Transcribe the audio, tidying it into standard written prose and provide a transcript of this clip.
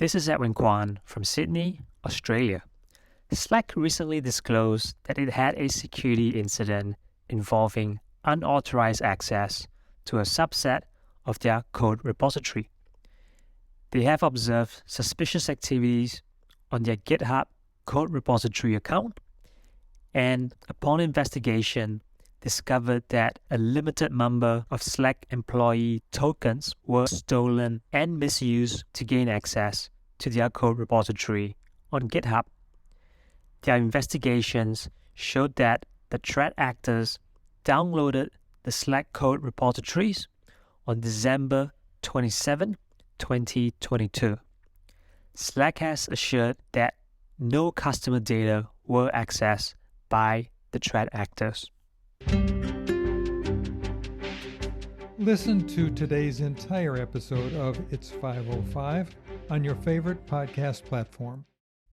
This is Edwin Kwan from Sydney, Australia. Slack recently disclosed that it had a security incident involving unauthorized access to a subset of their code repository. They have observed suspicious activities on their GitHub code repository account, and upon investigation, discovered that a limited number of Slack employee tokens were stolen and misused to gain access to their code repository on GitHub. Their investigations showed that the threat actors downloaded the Slack code repositories on December 27, 2022. Slack has assured that no customer data were accessed by the threat actors. Listen to today's entire episode of It's 505 on your favorite podcast platform.